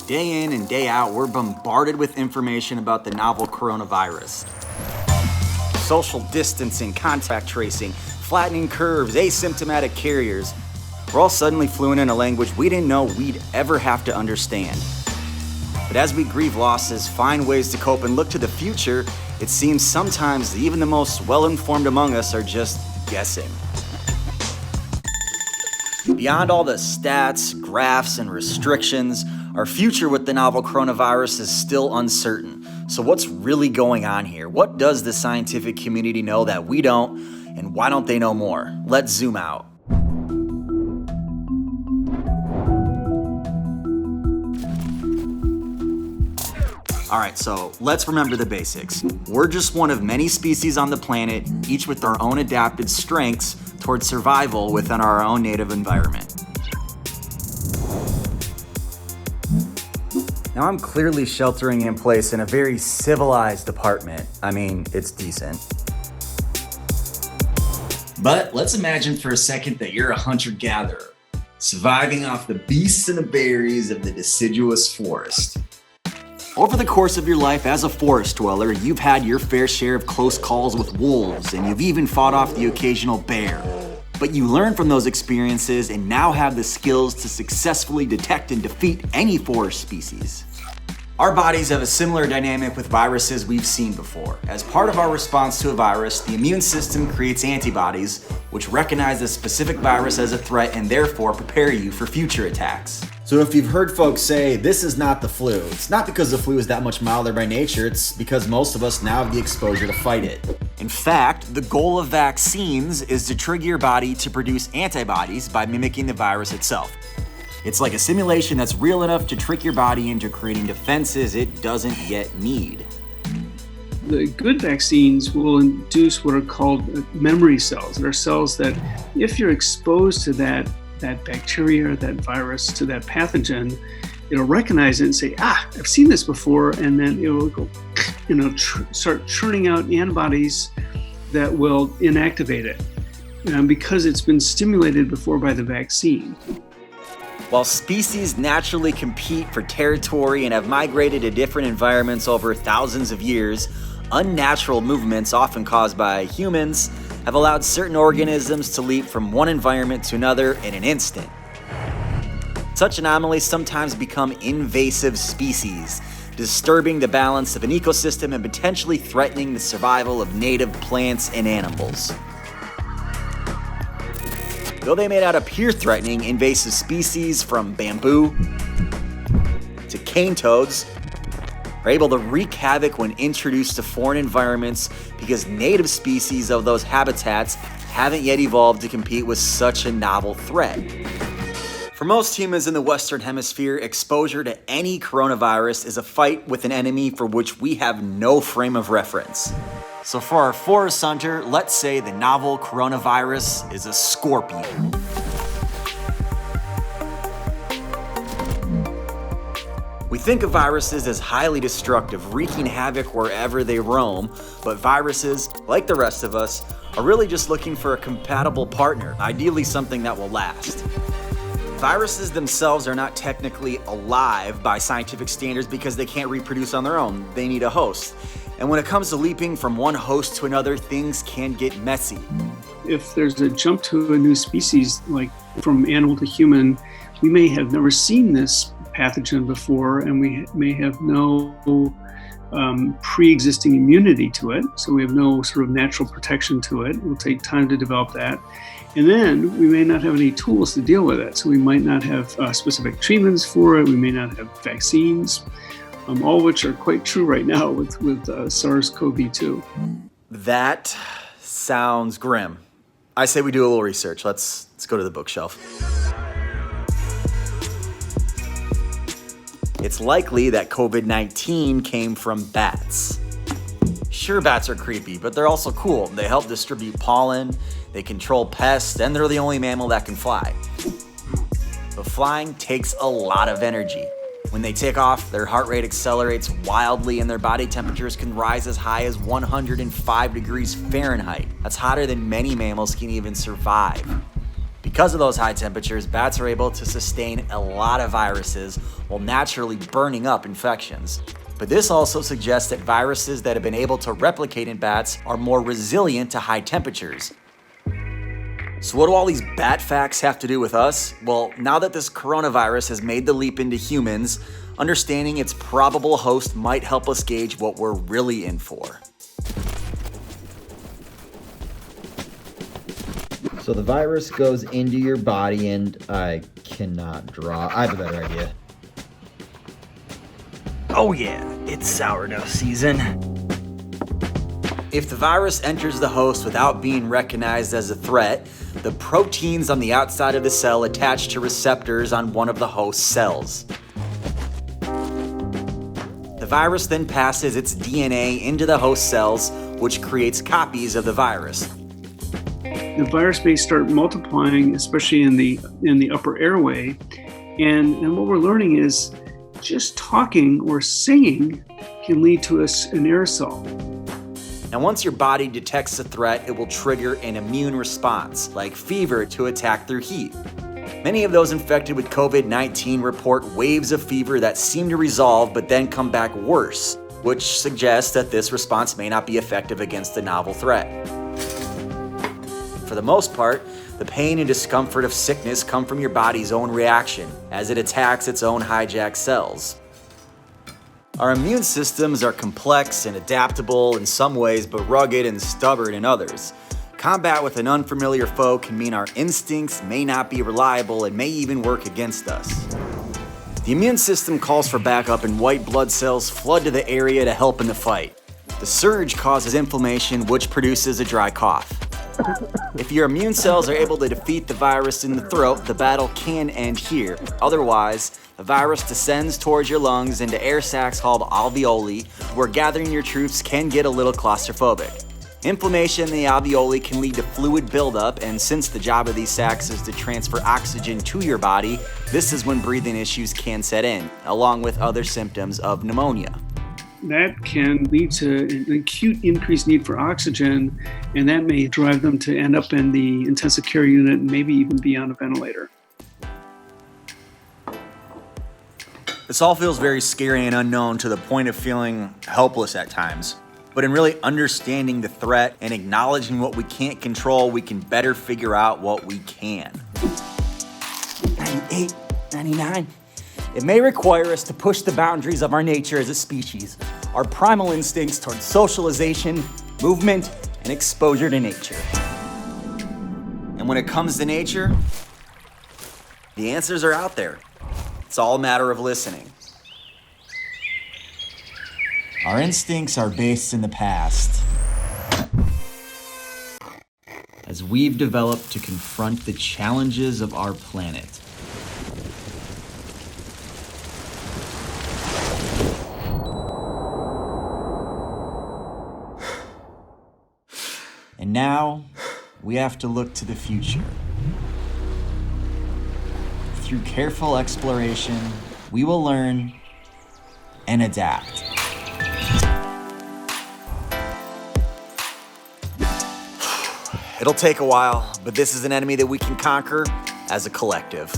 Day in and day out, we're bombarded with information about the novel coronavirus. Social distancing, contact tracing, flattening curves, asymptomatic carriers. We're all suddenly fluent in a language we didn't know we'd ever have to understand. But as we grieve losses, find ways to cope, and look to the future, it seems sometimes even the most well-informed among us are just guessing. Beyond all the stats, graphs, and restrictions, our future with the novel coronavirus is still uncertain. So what's really going on here? What does the scientific community know that we don't, and why don't they know more? Let's zoom out. All right, so let's remember the basics. We're just one of many species on the planet, each with our own adapted strengths towards survival within our own native environment. Now, I'm clearly sheltering in place in a very civilized apartment. I mean, it's decent. But let's imagine for a second that you're a hunter-gatherer, surviving off the beasts and the berries of the deciduous forest. Over the course of your life as a forest dweller, you've had your fair share of close calls with wolves, and you've even fought off the occasional bear. But you learn from those experiences and now have the skills to successfully detect and defeat any forest species. Our bodies have a similar dynamic with viruses we've seen before. As part of our response to a virus, the immune system creates antibodies, which recognize the specific virus as a threat and therefore prepare you for future attacks. So if you've heard folks say, this is not the flu, it's not because the flu is that much milder by nature, it's because most of us now have the exposure to fight it. In fact, the goal of vaccines is to trigger your body to produce antibodies by mimicking the virus itself. It's like a simulation that's real enough to trick your body into creating defenses it doesn't yet need. The good vaccines will induce what are called memory cells. They're cells that, if you're exposed to that bacteria, that virus, to that pathogen, it'll recognize it and say, I've seen this before, and then it'll go, start churning out antibodies that will inactivate it, because it's been stimulated before by the vaccine. While species naturally compete for territory and have migrated to different environments over thousands of years, unnatural movements, often caused by humans, have allowed certain organisms to leap from one environment to another in an instant. Such anomalies sometimes become invasive species, disturbing the balance of an ecosystem and potentially threatening the survival of native plants and animals. Though they may not appear threatening, invasive species from bamboo to cane toads are able to wreak havoc when introduced to foreign environments because native species of those habitats haven't yet evolved to compete with such a novel threat. For most humans in the Western Hemisphere, exposure to any coronavirus is a fight with an enemy for which we have no frame of reference. So for our forest hunter, let's say the novel coronavirus is a scorpion. We think of viruses as highly destructive, wreaking havoc wherever they roam, but viruses, like the rest of us, are really just looking for a compatible partner, ideally something that will last. Viruses themselves are not technically alive by scientific standards because they can't reproduce on their own. They need a host. And when it comes to leaping from one host to another, things can get messy. If there's a jump to a new species, like from animal to human, we may have never seen this pathogen before, and we may have no pre-existing immunity to it. So we have no sort of natural protection to it. It will take time to develop that. And then we may not have any tools to deal with it. So we might not have specific treatments for it. We may not have vaccines. All of which are quite true right now with SARS-CoV-2. That sounds grim. I say we do a little research. Let's go to the bookshelf. It's likely that COVID-19 came from bats. Sure, bats are creepy, but they're also cool. They help distribute pollen, they control pests, and they're the only mammal that can fly. But flying takes a lot of energy. When they take off, their heart rate accelerates wildly and their body temperatures can rise as high as 105 degrees Fahrenheit. That's hotter than many mammals can even survive. Because of those high temperatures, bats are able to sustain a lot of viruses while naturally burning up infections. But this also suggests that viruses that have been able to replicate in bats are more resilient to high temperatures. So what do all these bat facts have to do with us? Well, now that this coronavirus has made the leap into humans, understanding its probable host might help us gauge what we're really in for. So the virus goes into your body, and I cannot draw. I have a better idea. Oh yeah, it's sourdough season. If the virus enters the host without being recognized as a threat, the proteins on the outside of the cell attach to receptors on one of the host cells. The virus then passes its DNA into the host cells, which creates copies of the virus. The virus may start multiplying, especially in the upper airway. And what we're learning is just talking or singing can lead to an aerosol. And once your body detects a threat, it will trigger an immune response, like fever, to attack through heat. Many of those infected with COVID-19 report waves of fever that seem to resolve but then come back worse, which suggests that this response may not be effective against the novel threat. For the most part, the pain and discomfort of sickness come from your body's own reaction as it attacks its own hijacked cells. Our immune systems are complex and adaptable in some ways, but rugged and stubborn in others. Combat with an unfamiliar foe can mean our instincts may not be reliable and may even work against us. The immune system calls for backup, and white blood cells flood to the area to help in the fight. The surge causes inflammation, which produces a dry cough. If your immune cells are able to defeat the virus in the throat, the battle can end here. Otherwise, the virus descends towards your lungs into air sacs called alveoli, where gathering your troops can get a little claustrophobic. Inflammation in the alveoli can lead to fluid buildup, and since the job of these sacs is to transfer oxygen to your body, this is when breathing issues can set in, along with other symptoms of pneumonia. That can lead to an acute increased need for oxygen, and that may drive them to end up in the intensive care unit and maybe even be on a ventilator. This all feels very scary and unknown to the point of feeling helpless at times. But in really understanding the threat and acknowledging what we can't control, we can better figure out what we can. 98, 99. It may require us to push the boundaries of our nature as a species, our primal instincts towards socialization, movement, and exposure to nature. And when it comes to nature, the answers are out there. It's all a matter of listening. Our instincts are based in the past, as we've developed to confront the challenges of our planet. And now, we have to look to the future. Through careful exploration, we will learn and adapt. It'll take a while, but this is an enemy that we can conquer as a collective.